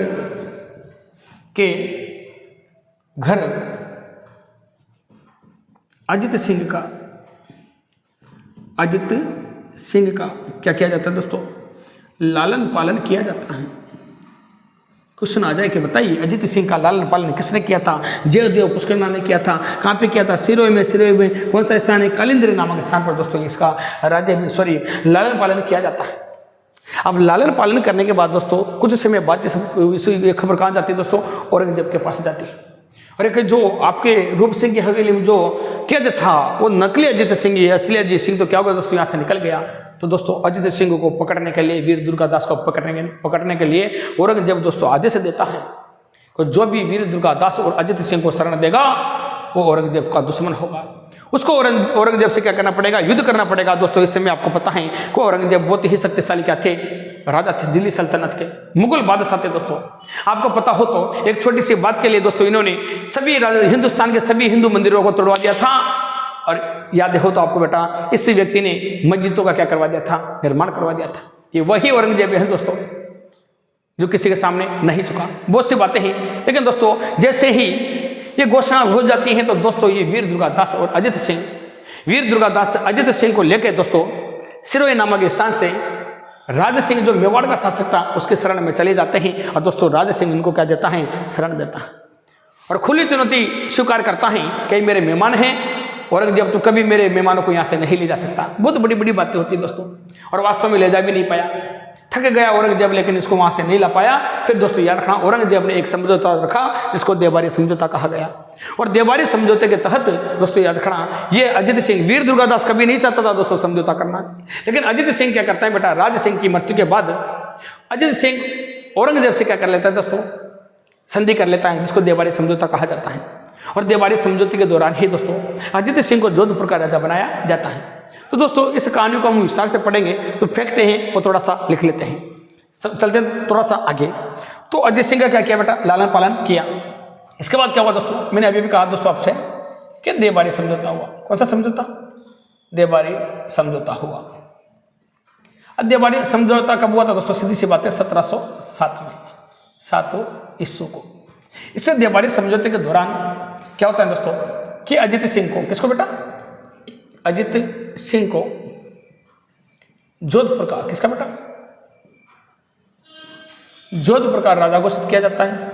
अजित सिंह का क्या किया जाता है दोस्तों? लालन पालन किया जाता है। क्वेश्चन आ जाए कि बताइए अजित सिंह का लालन पालन किसने किया था? जयदेव पुष्करणा ने किया था। कहाँ पे किया था? सिरोही में कौन सा स्थान है? कालिंद्री नामक स्थान पर दोस्तों इसका लालन पालन किया जाता है। अब लालन पालन करने के बाद दोस्तों कुछ समय बाद ये खबर कहाँ जाती है दोस्तों? औरंगजेब के पास जाती है। और एक जो आपके रूप सिंह की हवेली में जो कैद था वो नकली अजित सिंह है, असली अजित सिंह तो क्या होगा दोस्तों? यहाँ से निकल गया। तो दोस्तों अजित सिंह को पकड़ने के लिए, वीर दुर्गादास को पकड़ने के लिए औरंगजेब दोस्तों आदेश देता है कि जो भी वीर दुर्गादास और अजित सिंह को शरण देगा वो औरंगजेब का दुश्मन होगा। उसको औरंगजेब से क्या करना पड़ेगा? युद्ध करना पड़ेगा। दोस्तों इस समय आपको पता है कि औरंगजेब बहुत ही शक्तिशाली क्या थे? राजा थे, दिल्ली सल्तनत के मुगल बादशाह थे दोस्तों। आपको पता हो तो एक छोटी सी बात के लिए दोस्तों इन्होंने सभी हिंदुस्तान के सभी हिंदू मंदिरों को तोड़वा दिया था। और याद हो तो आपको बेटा, इसी व्यक्ति ने मस्जिदों का क्या करवा दिया था? निर्माण करवा दिया था। कि वही औरंगजेब है दोस्तों जो किसी के सामने नहीं झुका। बहुत सी बातें हैं, लेकिन दोस्तों जैसे ही ये घोषणा हो जाती है तो दोस्तों ये वीर दुर्गादास और अजित सिंह को लेकर दोस्तों सिरोही नामक स्थान से राज सिंह जो मेवाड़ का शासक था उसके शरण में चले जाते हैं। और दोस्तों राज सिंह इनको क्या देता है? शरण देता है और खुली चुनौती स्वीकार करता है कि मेरे मेहमान हैं, औरंगजेब तो कभी मेरे मेहमानों को यहाँ से नहीं ले जा सकता। बहुत बड़ी बड़ी बातें होती है दोस्तों, और वास्तव में ले जा भी नहीं पाया। थक गया औरंगजेब, लेकिन इसको वहां से नहीं ला पाया। फिर दोस्तों याद रखना, औरंगजेब ने एक समझौता रखा जिसको देवारी समझौता कहा गया। और देवारी समझौते के तहत दोस्तों याद रखना, ये अजित सिंह, वीर दुर्गादास कभी नहीं चाहता था दोस्तों समझौता करना, लेकिन अजित सिंह क्या करता है बेटा? राज सिंह की मृत्यु के बाद अजित सिंह औरंगजेब से क्या कर लेता है दोस्तों? संधि कर लेता है, जिसको देवारी समझौता कहा जाता है। और देवारी समझौते के दौरान ही दोस्तों अजित सिंह को जोधपुर का राजा बनाया जाता है। तो दोस्तों इस कहानी को हम विस्तार से पढ़ेंगे, तो फैक्ट हैं वो थोड़ा सा लिख लेते हैं। चलते हैं थोड़ा सा आगे। तो अजित सिंह का क्या किया बेटा? लालन पालन किया। इसके बाद क्या हुआ दोस्तों? मैंने अभी भी कहा दोस्तों आपसे कि देवारी समझौता हुआ। कौन सा समझौता? देवारी समझौता हुआ। अब देवारी समझौता कब हुआ था दोस्तों? सीधी सी बात है 1707 में, 7 ईस्वी को। इससे देवारी समझौते के दौरान क्या होता है दोस्तों कि अजित सिंह को, किसको बेटा? अजित सिंह को जोधपुर का, किसका बेटा? जोधपुर का राजा घोषित किया जाता है।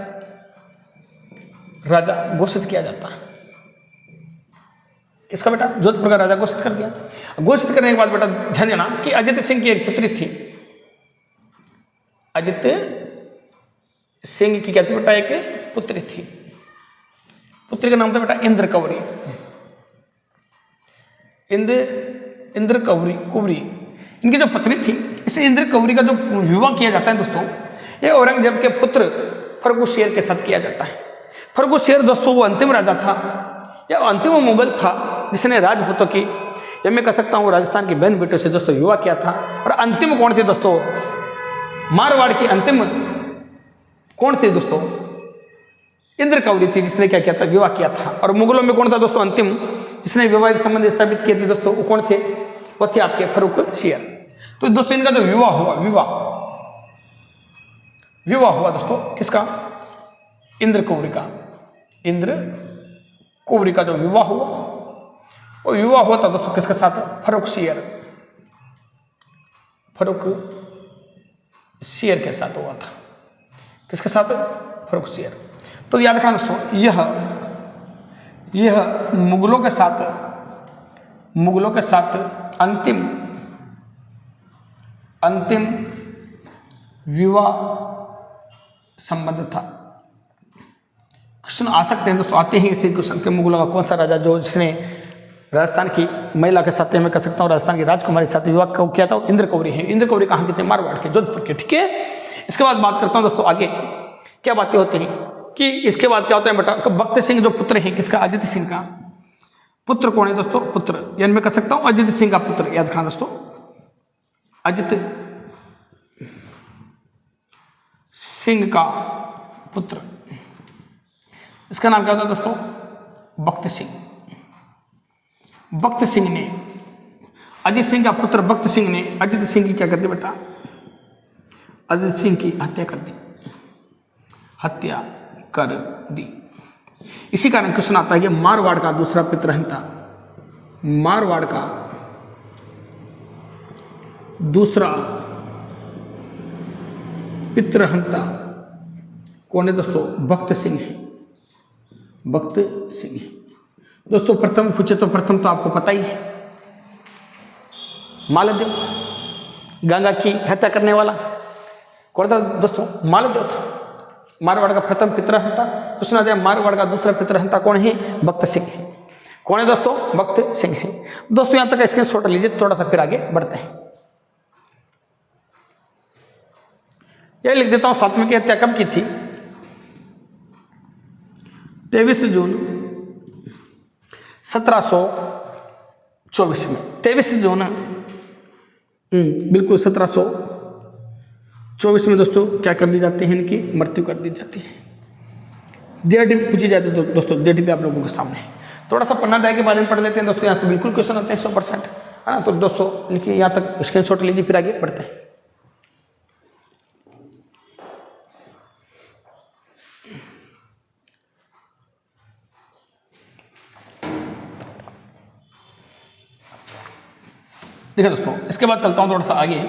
राजा घोषित किया जाता है किसका बेटा? जोधपुर का राजा घोषित कर दिया। घोषित करने के बाद बेटा ध्यान देना कि अजित सिंह की एक पुत्री थी। अजित सिंह की क्या थी बेटा? एक पुत्री थी। पुत्री का नाम था बेटा इंद्र कौरी। इंद्र कुवरी इनकी जो पत्नी थी, इस इंद्र कौरी का जो विवाह किया जाता है दोस्तों, ये औरंगजेब के पुत्र फर्रुखशेर के साथ किया जाता है। फर्रुखशेर दोस्तों वो अंतिम राजा था या अंतिम मुगल था जिसने राजपूतों की, या मैं कह सकता हूँ राजस्थान की बहन बेटों से दोस्तों विवाह किया था। और अंतिम कौन थे दोस्तों? मारवाड़ की अंतिम कौन थे दोस्तों? इंद्र कौरी थी, जिसने क्या किया था? विवाह किया था। और मुगलों में कौन था दोस्तों अंतिम जिसने वैवाहिक संबंध स्थापित किए थे दोस्तों? वो कौन थे? वो थे आपके फर्रुखशेर। तो दोस्तों इनका जो विवाह हुआ, विवाह हुआ दोस्तों किसका? इंद्र कुवरी का जो विवाह हुआ, वो विवाह हुआ था दोस्तों किसके साथ? फर्रुखशेर के साथ हुआ था। किसके साथ? फर्रुखशेर। तो याद रखना दोस्तों, यह मुगलों के साथ अंतिम विवाह संबंध था। क्वेश्चन आ सकते हैं दोस्तों, आते हैं इसी क्वेश्चन के। मुगलों का कौन सा राजा जो जिसने राजस्थान की महिला के साथ, मैं कह सकता हूँ राजस्थान की राजकुमारी के साथ विवाह को किया था? इंद्र कौरी है। इंद्र कौरी कहाँ के थे? मारवाड़ के, जोधपुर के। ठीक है, इसके बाद बात करता हूँ दोस्तों आगे क्या बातें होती हैं कि इसके बाद क्या होता है बेटा, भक्त सिंह जो पुत्र है किसका? अजित सिंह का पुत्र कौन है दोस्तों? पुत्र, यानी मैं कह सकता हूँ अजित सिंह का पुत्र। याद रखना दोस्तों, अजित सिंह का पुत्र, इसका नाम क्या होता है दोस्तों? भक्त सिंह। भक्त सिंह ने, अजित सिंह का पुत्र भक्त सिंह ने अजित सिंह की क्या कर दी बेटा? अजित सिंह की हत्या कर दी, हत्या कर दी। इसी कारण क्वेश्चन आता है कि मारवाड़ का दूसरा पितृहंता, मारवाड़ का दूसरा पितृहंता कौन है दोस्तों? भक्त सिंह है। भक्त सिंह है दोस्तों। प्रथम पूछे तो प्रथम तो आपको पता ही है, मालदेव, गंगा की हत्या करने वाला कौन था दोस्तों? मालदेव था। मारवाड़ का प्रथम पितृहंता। क्वेश्चन आ जाए मारवाड़ का दूसरा पितृहंता कौन है? भक्त सिंह है। कौन है दोस्तों? भक्त सिंह है। दोस्तों यहां तक स्क्रीनशॉट लीजिए, थोड़ा सा फिर आगे बढ़ते हैं। यह लिख देता हूं, सातवें की हत्या कब की थी? 23 जून 1724 में। 23 जून बिल्कुल 1724 में दोस्तों क्या कर दी जाती है? इनकी मृत्यु कर दी जाती है। डेट पूछी जाती है दोस्तों, डेट भी आप लोगों के सामने है। थोड़ा सा पन्ना अध्याय के बारे में पढ़ लेते हैं दोस्तों, यहाँ से बिल्कुल क्वेश्चन आते हैं 100%, है ना। तो दोस्तों लिखिए, यहाँ तक स्क्रीनशॉट लीजिए, फिर आगे बढ़ते हैं। देखिए दोस्तों, इसके बाद चलता हूँ थोड़ा सा आगे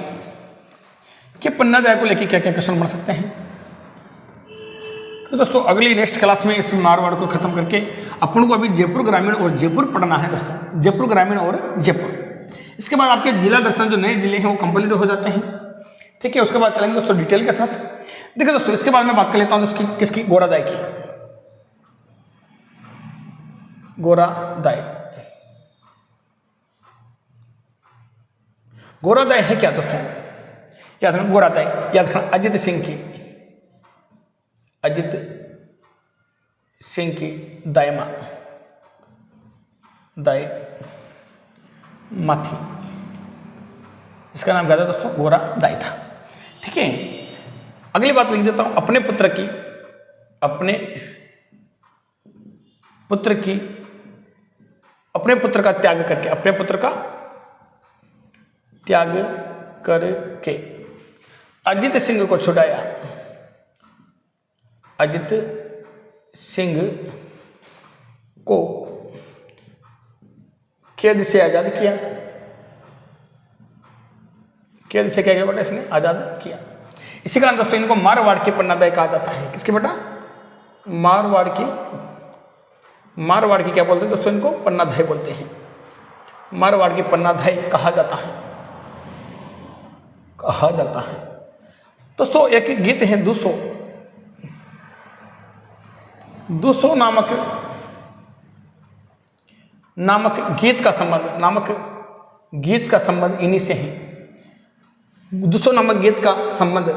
कि पन्ना अध्याय को लेकर क्या क्या क्वेश्चन बन सकते हैं। तो दोस्तों अगली नेक्स्ट क्लास में इस मारवाड़ को खत्म करके अपन को अभी जयपुर ग्रामीण और जयपुर पढ़ना है दोस्तों, जयपुर ग्रामीण और जयपुर। इसके बाद आपके जिला दर्शन जो नए जिले हैं वो कंप्लीट हो जाते हैं। ठीक है, उसके बाद चलेंगे दोस्तों डिटेल के साथ। देखिए दोस्तों, इसके बाद मैं बात कर लेता हूँ दोस्तों किसकी? गोरादाई की। गोरादाई, गोरादाई है क्या दोस्तों? याद रखना, गोरादाई याद रखना अजित सिंह की, अजित सिंह की दायमा, दाई माथी, इसका नाम क्या था दोस्तों? गोरादाई था। ठीक है, अगली बात लिख देता हूं, अपने पुत्र की, अपने पुत्र की, अपने पुत्र का त्याग करके, अपने पुत्र का त्याग करके अजित सिंह को छुड़ाया, अजित सिंह को कैद से आजाद किया, कैद से क्या किया बेटा? इसने आजाद किया। इसी कारण दोस्तों इनको मारवाड़ के पन्नादाई कहा जाता है। किसके बेटा? मारवाड़ की, मारवाड़ की क्या बोलते हैं दोस्तों? इनको पन्नादाई बोलते हैं। मारवाड़ की पन्नादाई कहा जाता है, कहा जाता है। दोस्तों एक गीत है 200 नामक गीत का संबंध, नामक गीत का संबंध इन्हीं से है। 200 नामक गीत का संबंध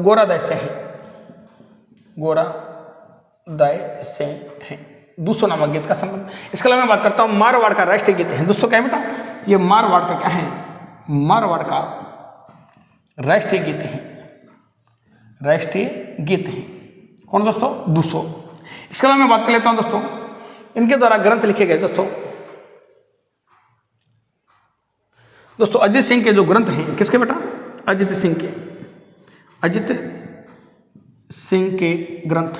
गोरादाई से है, गोरादाई से है 200 नामक गीत का संबंध। इसके अलावा मैं बात करता हूं मारवाड़ का राष्ट्रीय गीत है दोस्तों, क्या है बेटा? ये मारवाड़ का क्या है? मारवाड़ का राष्ट्रीय गीत है, राष्ट्रीय गीत है। कौन दोस्तों? 200। इसके अलावा मैं बात कर लेता हूं दोस्तों इनके द्वारा ग्रंथ लिखे गए दोस्तों अजित सिंह के जो ग्रंथ हैं, किसके बेटा? अजित सिंह के, अजित सिंह के ग्रंथ।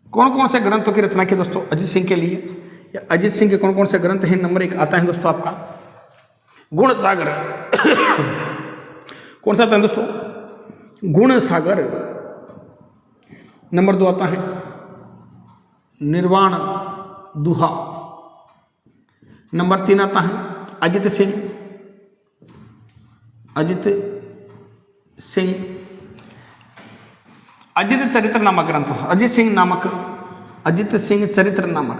कौन कौन से ग्रंथों की रचना की दोस्तों अजित सिंह के लिए? या अजित सिंह के कौन कौन से ग्रंथ हैं? नंबर 1 आता है दोस्तों आपका गुण सागर। कौन सा आता है दोस्तों? गुण सागर। नंबर 2 आता है निर्वाण दुहा। नंबर 3 आता है अजित सिंह, अजित सिंह अजित चरित्र नामक ग्रंथ, अजित सिंह चरित्र नामक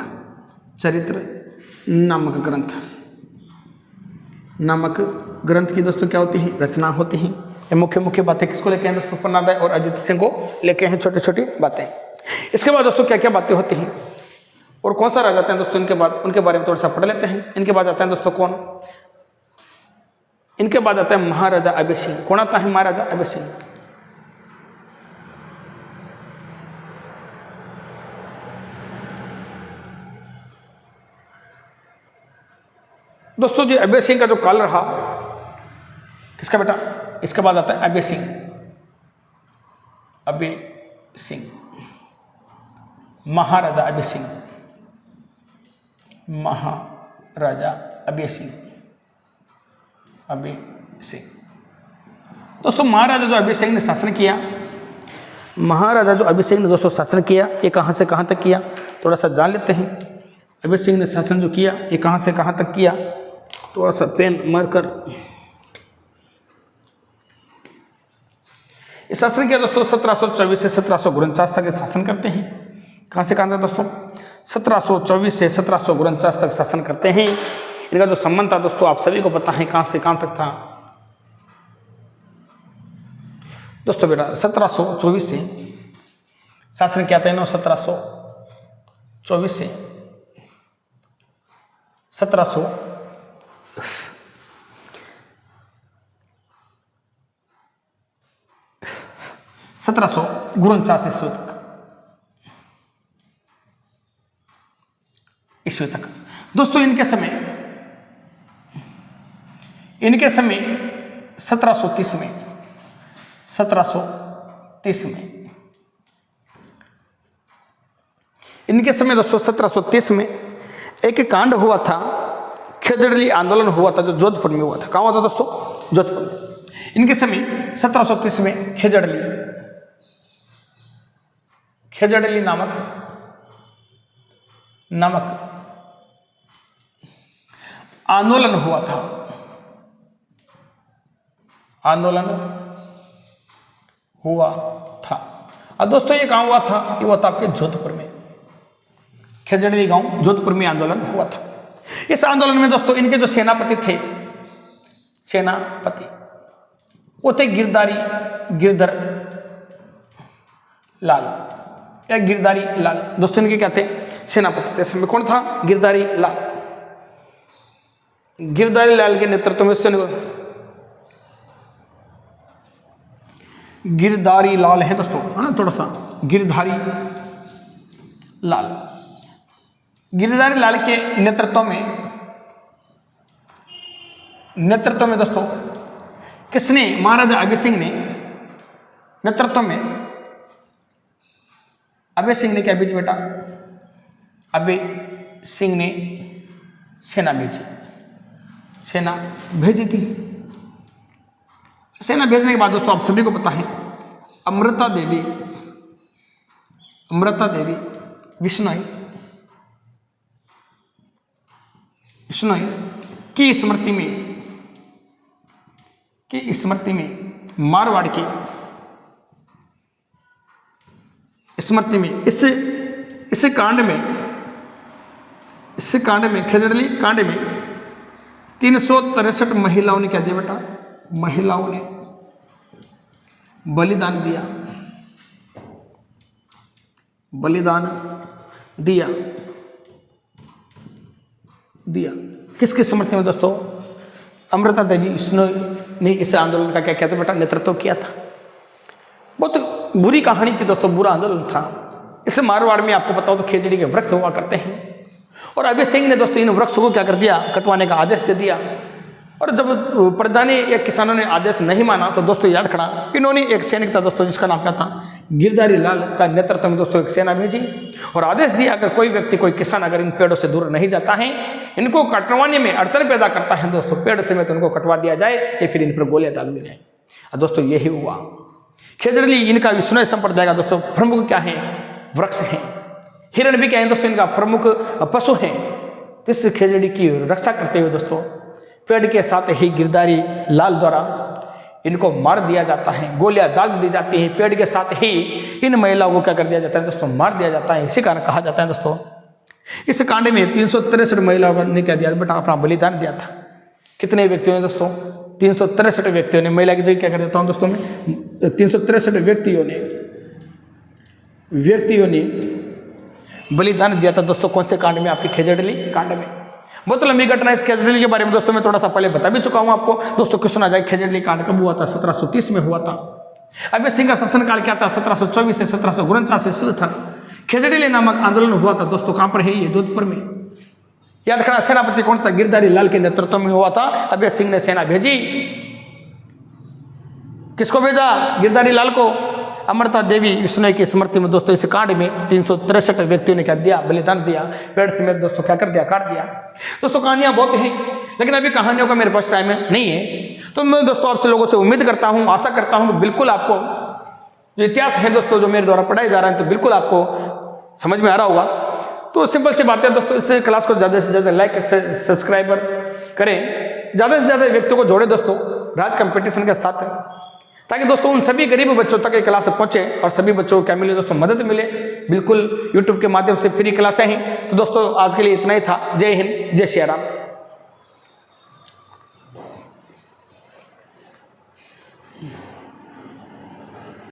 ग्रंथ की दोस्तों क्या होती है, रचना होती है। ये मुख्य बातें किसको लेके हैं दोस्तों, पन्नादय और अजित सिंह को लेके हैं, छोटी छोटी बातें। इसके बाद दोस्तों क्या क्या बातें होती हैं और कौन सा राजा आते हैं दोस्तों, इनके बाद उनके बारे में थोड़ा सा पढ़ लेते हैं। इनके बाद आते हैं दोस्तों कौन, इनके बाद आता है महाराजा अभय सिंह। कौन आता है, महाराजा अभय सिंह। दोस्तों जो अभय सिंह का जो काल रहा, किसका बेटा, इसके बाद आता है अभय सिंह, महाराजा अभय सिंह, महाराजा अभय सिंह। दोस्तों महाराजा जो अभय सिंह ने शासन किया, महाराजा जो अभय सिंह ने दोस्तों शासन किया, ये कहाँ से कहाँ तक किया, थोड़ा सा जान लेते हैं। अभय सिंह ने शासन जो किया ये कहाँ से कहाँ तक किया, थोड़ा सा पेन मारकर इस शासन किया दोस्तों 1724 से 1749 तक शासन करते हैं। कहाँ से कहाँ तक दोस्तों, 1724 से 1749 तक शासन करते हैं। इनका जो संबंध था दोस्तों आप सभी को पता है, कहाँ से कहाँ तक था दोस्तों बेटा, 1724 से शासन किया था इन्होंने, 1724 से 1749 ईस्वी तक दोस्तों। इनके समय 1730 में इनके समय दोस्तों 1730 में एक कांड हुआ था, खेजड़ली आंदोलन हुआ था, जो जोधपुर में हुआ था। कहाँ हुआ था दोस्तों, जोधपुर में। इनके समय 1730 में खेजड़ली नामक आंदोलन हुआ था। और दोस्तों ये कहाँ हुआ था, ये हुआ था आपके जोधपुर में, खेजड़ली गांव जोधपुर में आंदोलन हुआ था। इस आंदोलन में दोस्तों इनके जो सेनापति थे, वो थे गिरधर लाल या गिरधारी लाल। दोस्तों इनके क्या थे, सेनापति थे। समय कौन था, गिरधारी लाल के नेतृत्व में गिरधारी लाल है दोस्तों, है ना, थोड़ा सा गिरधारी लाल के नेतृत्व में दोस्तों किसने, महाराजा अभय सिंह ने नेतृत्व में, अभय सिंह ने क्या भेजी बेटा, अभय सिंह ने सेना भेजी थी। सेना भेजने के बाद दोस्तों आप सभी को पता है, अमृता देवी विश्नोई की स्मृति में मारवाड़ की स्मृति में इस कांड में खेजड़ली कांड में 363 महिलाओं ने क्या दिया बेटा, महिलाओं ने बलिदान दिया। किसकी स्मृति में दोस्तों, अमृता देवी विश्नोई ने इस आंदोलन का क्या कहते बेटा, नेतृत्व किया था। बहुत बुरी कहानी थी दोस्तों, बुरा आंदोलन था। इस मारवाड़ में आपको पता हो तो खेजड़ी के वृक्ष हुआ करते हैं, और अभय सिंह ने दोस्तों इन वृक्षों को क्या कर दिया, कटवाने का आदेश दे दिया। और जब प्रजा ने या किसानों ने आदेश नहीं माना तो दोस्तों याद खड़ा, इन्होंने एक सैनिक था दोस्तों जिसका नाम क्या था, गिरधारी लाल का नेतृत्व में दोस्तों एक सेना भेजी और आदेश दिया, अगर कोई व्यक्ति कोई किसान अगर इन पेड़ों से दूर नहीं जाता है, इनको कटवाने में अड़चन पैदा करता है दोस्तों, पेड़ से में तो उनको कटवा दिया जाए या फिर इन पर गोलियां डाल दी जाए। और दोस्तों यही हुआ। खेजड़ली इनका विष्णु संप्रदाय का दोस्तों प्रमुख क्या है, वृक्ष हैं। हिरण भी क्या है दोस्तों, इनका प्रमुख पशु है। इस खेजड़ी की रक्षा करते हुए दोस्तों पेड़ के साथ ही गिरधारी लाल द्वारा इनको मार दिया जाता है, गोलियां दाग दी जाती है, पेड़ के साथ ही इन महिलाओं को क्या कर दिया जाता है दोस्तों, मार दिया जाता है। इसी कारण कहा जाता है दोस्तों, इस कांड में 363 महिलाओं ने क्या दिया बेटा, अपना बलिदान दिया था। कितने व्यक्तियों ने दोस्तों, 363 व्यक्तियों ने, महिला की जगह क्या कर देता हूँ दोस्तों में, 363 व्यक्तियों ने बलिदान दिया था दोस्तों। कौन से कांड में, आपकी खेजड़ली कांड में। बहुत लंबी घटना इस खेजड़ली के बारे में दोस्तों मैं थोड़ा सा पहले बता भी चुका हूं आपको दोस्तों। क्वेश्चन आ जाए खेजड़ली कांड कब हुआ था, 1730 में हुआ था। अभय सिंह का शासनकाल क्या था, 1724 से 1749 ईस्वी था। खेजड़ली नामक आंदोलन हुआ था दोस्तों, कहां पर है ये, जोधपुर में। याद रखना, सेनापति कौन था, गिरधारी लाल के नेतृत्व में हुआ था। अभय सिंह ने सेना भेजी, किसको भेजा, गिरधारी लाल को। अमृता देवी विष्णु की स्मृति में दोस्तों इस कांड में 363 व्यक्तियों ने क्या दिया, बलिदान दिया, पेड़ समेत दोस्तों क्या कर दिया, काट दिया। दोस्तों कहानियां बहुत हैं, लेकिन अभी कहानियों का मेरे पास टाइम नहीं है, तो मैं दोस्तों आपसे लोगों से उम्मीद करता हूं, आशा करता हूं कि बिल्कुल आपको जो इतिहास है दोस्तों जो मेरे द्वारा पढ़ाया जा रहा है, तो बिल्कुल आपको समझ में आ रहा होगा। तो सिंपल सी बात है दोस्तों, इस क्लास को ज़्यादा से ज़्यादा लाइक सब्सक्राइबर करें, ज़्यादा से ज़्यादा व्यक्तियों को जोड़े दोस्तों राज कंपटीशन के साथ, ताकि दोस्तों उन सभी गरीब बच्चों तक ये क्लास पहुंचे और सभी बच्चों को क्या मिले दोस्तों, मदद मिले। बिल्कुल यूट्यूब के माध्यम से फ्री क्लासें हैं। तो दोस्तों आज के लिए इतना ही था। जय हिंद, जय श्री राम।